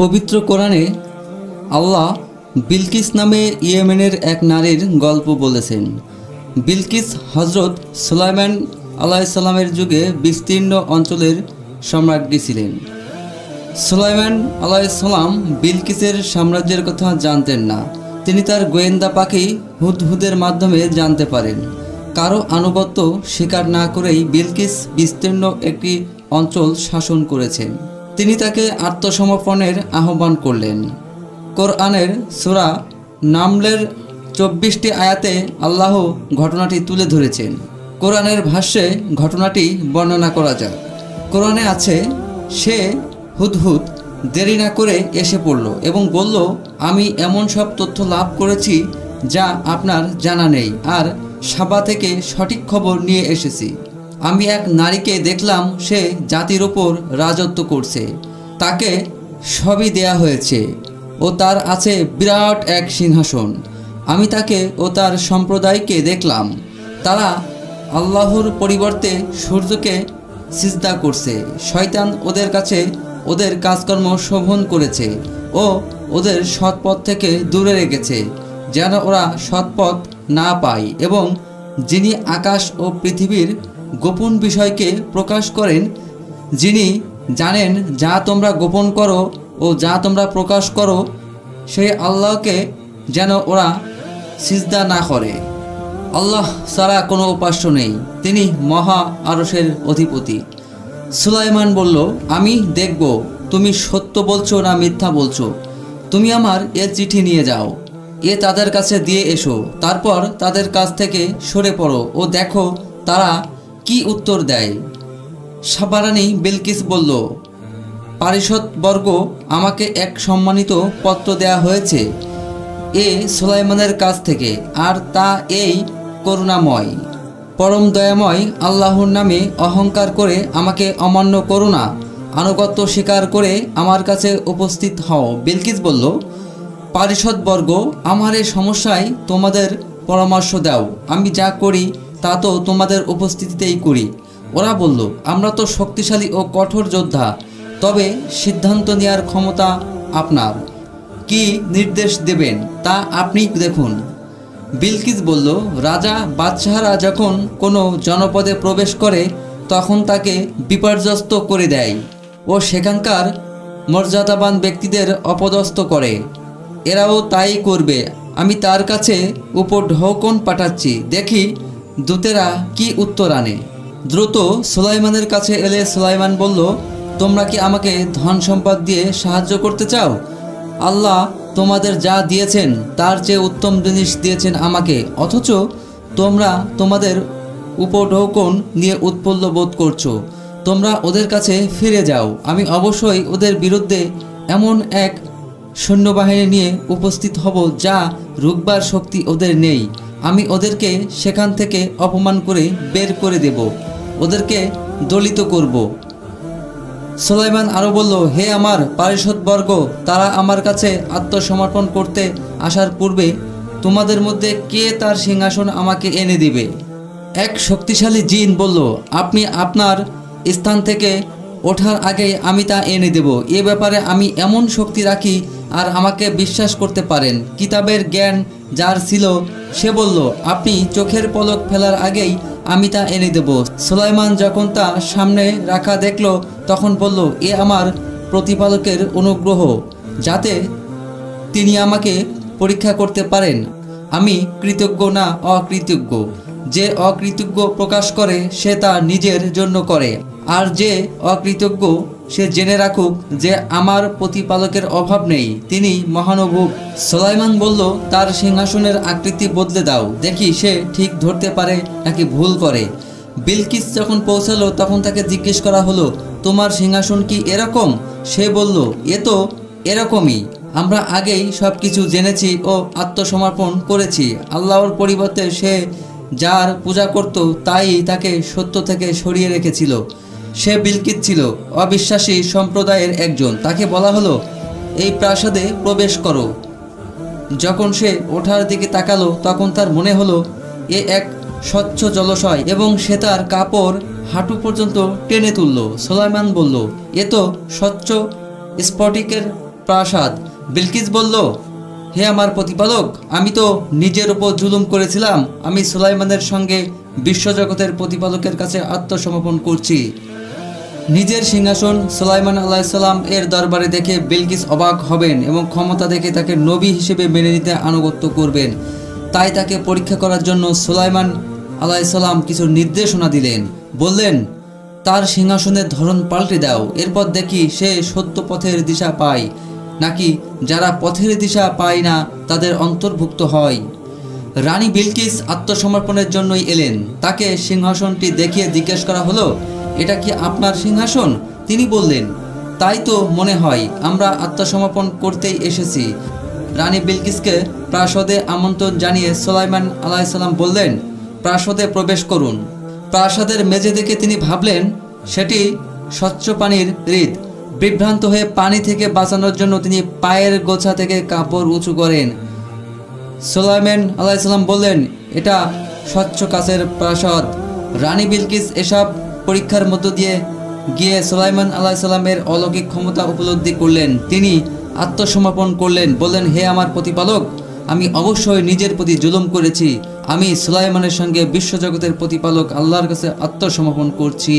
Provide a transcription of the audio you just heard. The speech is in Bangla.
পবিত্র কোরআনে আল্লাহ বিলকিস নামে ইয়েমেনের এক নারীর গল্প বলেছেন। বিলকিস হজরত সুলাইমান আলাইহিসসালামের যুগে বিস্তীর্ণ অঞ্চলের সম্রাজ্ঞী ছিলেন। সুলাইমান আলাইহিসসালাম বিলকিসের সাম্রাজ্যের কথা জানতেন না। তিনি তার গোয়েন্দা পাখি হুদহুদের মাধ্যমে জানতে পারেন। কারো আনুগত্য স্বীকার না করেই বিলকিস বিস্তীর্ণ একটি অঞ্চল শাসন করেছেন। তিনি তাকে আত্মসমর্পণের আহ্বান করলেন। কোরআনের সূরা নামলের 24টি আয়াতে আল্লাহ ঘটনাটি তুলে ধরেছেন। কোরআনের ভাষ্যে ঘটনাটি বর্ণনা করা যাক। কোরআনে আছে, সে হুদহুদ দেরি না করে এসে পড়ল এবং বলল, আমি এমন সব তথ্য লাভ করেছি যা আপনার জানা নেই, আর সাবা থেকে সঠিক খবর নিয়ে এসেছি। আমি এক নারীকে দেখলাম, সে জাতির ওপর রাজত্ব করছে। তাকে সবই দেয়া হয়েছে ও তার আছে বিরাট এক সিংহাসন। আমি তাকে ও তার সম্প্রদায়কে দেখলাম, তারা আল্লাহর পরিবর্তে সূর্যকে সিজদা করছে। শয়তান ওদের কাছে ওদের কাজকর্ম শোভন করেছে ও ওদের সৎপথ থেকে দূরে রেখেছে, যেন ওরা সৎপথ না পায়। এবং যিনি আকাশ ও পৃথিবীর গোপন বিষয়কে প্রকাশ করেন, যিনি জানেন যা তোমরা গোপন করো ও যা তোমরা প্রকাশ করো, সেই আল্লাহকে যেন ওরা সিজদা না করে। আল্লাহ ছাড়া কোনো উপাস্য নেই, তিনি মহা আরশের অধিপতি। সুলাইমান বলল, আমি দেখব তুমি সত্য বলছো না মিথ্যা বলছো। তুমি আমার এ চিঠি নিয়ে যাও, এ তাদের কাছে দিয়ে এসো। তারপর তাদের কাছ থেকে সরে পড়ো ও দেখো তারা কি উত্তর দেয়। সাবারানী বিলকিস বলল, পারিষদবর্গ, আমাকে এক সম্মানিত পত্র দেয়া হয়েছে এ সুলাইমানের কাছ থেকে, আর তা এই করুণাময় পরম দয়াময় আল্লাহর নামে অহংকার করে আমাকে অমান্য করো না, আনুগত্য স্বীকার করে আমার কাছে উপস্থিত হও। বিলকিস বলল, পারিষদবর্গ, আমার এই সমস্যায় তোমাদের পরামর্শ দাও। আমি যা করি তা তো তোমাদের উপস্থিতিতেই করি। ওরা বলল, আমরা তো শক্তিশালী ও কঠোর যোদ্ধা, তবে সিদ্ধান্ত নেওয়ার ক্ষমতা আপনার। কি নির্দেশ দেবেন তা আপনি দেখুন। বিলকিস বলল, রাজা বাদশাহরা যখন কোনো জনপদে প্রবেশ করে তখন তাকে বিপর্যস্ত করে দেয় ও সেখানকার মর্যাদাবান ব্যক্তিদের অপদস্থ করে। এরাও তাই করবে। আমি তার কাছে উপঢৌকন পাঠাচ্ছি, দেখি দূতেরা কি উত্তর আনে। দ্রুত সুলাইমানের কাছে এলে সুলাইমান বলল, তোমরা কি আমাকে ধন সম্পদ দিয়ে সাহায্য করতে চাও? আল্লাহ তোমাদের যা দিয়েছেন তার চেয়ে উত্তম জিনিস দিয়েছেন আমাকে, অথচ তোমরা তোমাদের উপঢৌকন নিয়ে উৎফুল্ল বোধ করছো। তোমরা ওদের কাছে ফিরে যাও। আমি অবশ্যই ওদের বিরুদ্ধে এমন এক সৈন্যবাহিনী নিয়ে উপস্থিত হব যা রুখবার শক্তি ওদের নেই। আমি ওদেরকে সেখান থেকে অপমান করে বের করে দেব, ওদেরকে দলিত করব। সুলাইমান আরও বলল, হে আমার পারিষদবর্গ, তারা আমার কাছে আত্মসমর্পণ করতে আসার পূর্বে তোমাদের মধ্যে কে তার সিংহাসন আমাকে এনে দিবে? এক শক্তিশালী জিন বলল, আপনি আপনার স্থান থেকে ওঠার আগেই আমি তা এনে দেব। এ ব্যাপারে আমি এমন শক্তি রাখি, আর আমাকে বিশ্বাস করতে পারেন। কিতাবের জ্ঞান যার ছিল সে বলল, আপনি চোখের পলক ফেলার আগেই আমি তা এনে দেব। সুলাইমান যখন তা সামনে রাখা দেখল তখন বলল, এ আমার প্রতিপালকের অনুগ্রহ, যাতে তিনি আমাকে পরীক্ষা করতে পারেন আমি কৃতজ্ঞ না অকৃতজ্ঞ। যে অকৃতজ্ঞ প্রকাশ করে সে তা নিজের জন্য করে, আর যে অকৃতজ্ঞ সে জেনে রাখুক যে আমার প্রতিপালকের অভাব নেই, তিনি মহানুভব। সুলাইমান বলল, তার সিংহাসনের আকৃতি বদলে দাও, দেখি সে ঠিক ধরতে পারে নাকি ভুল করে। বিলকিস যখন পৌঁছালো তখন তাকে জিজ্ঞেস করা হলো, তোমার সিংহাসন কি এরকম? সে বলল, এ তো এরকমই। আমরা আগেই সব কিছু জেনেছি ও আত্মসমর্পণ করেছি। আল্লাহর পরিবর্তে সে যার পূজা করত তাই তাকে সত্য থেকে সরিয়ে রেখেছিল। সে বিলকিস ছিল অবিশ্বাসী সম্প্রদায়ের একজন। তাকে বলা হলো, এই প্রাসাদে প্রবেশ করো। যখন সে ওঠার দিকে তাকালো তখন তার মনে হলো এ এক স্বচ্ছ জলাশয় এবং সে তার কাপড় হাঁটু পর্যন্ত টেনে তুলল। সুলাইমান বলল, এ তো স্বচ্ছ স্ফটিকের প্রাসাদ। বিলকিস বলল, হে আমার প্রতিপালক, আমি তো নিজের উপর জুলুম করেছিলাম। আমি সুলাইমানের সঙ্গে বিশ্বজগতের প্রতিপালকের কাছে আত্মসমর্পণ করছি। নিজের সিংহাসন সুলাইমান আলাইহিসসালাম এর দরবারে দেখে বিলকিস অবাক হবেন এবং ক্ষমতা দেখে তাকে নবী হিসেবে মেনে নিতে আনুগত্য করবেন। তাই তাকে পরীক্ষা করার জন্য সুলাইমান আলাইহিসসালাম কিছু নির্দেশনা দিলেন। বললেন, তার সিংহাসনের ধরন পাল্টে দাও, এরপর দেখি সে সত্য পথের দিশা পায় নাকি যারা পথের দিশা পায় না তাদের অন্তর্ভুক্ত হয়। রানী বিলকিস আত্মসমর্পণের জন্যই এলেন। তাকে সিংহাসনটি দেখিয়ে জিজ্ঞেস করা হলো, এটা কি আপনার সিংহাসন? তিনি বললেন, তাই তো মনে হয়, আমরা আত্মসমর্পণ করতেই এসেছি। রানী বিলকিসকে প্রাসাদে আমন্ত্রণ জানিয়ে সুলাইমান আলাইহিসসালাম বললেন, প্রাসাদে প্রবেশ করুন। প্রাসাদের মেঝে দেখে তিনি ভাবলেন সেটি স্বচ্ছ পানির হ্রদ। বিভ্রান্ত হয়ে পানি থেকে বাঁচানোর জন্য তিনি পায়ের গোছা থেকে কাপড় উঁচু করেন। সুলাইমান আলাইহিসসালাম বললেন, এটা স্বচ্ছ কাচের প্রাসাদ। রানী বিলকিস এসব পরীক্ষার মধ্য দিয়ে গিয়ে সুলাইমান আলাইহিসসালামের অলৌকিক ক্ষমতা উপলব্ধি করলেন। তিনি আত্মসমর্পণ করলেন, বললেন, হে আমার প্রতিপালক, আমি অবশ্যই নিজের প্রতি জুলুম করেছি। আমি সুলাইমানের সঙ্গে বিশ্বজগতের প্রতিপালক আল্লাহর কাছে আত্মসমর্পণ করছি।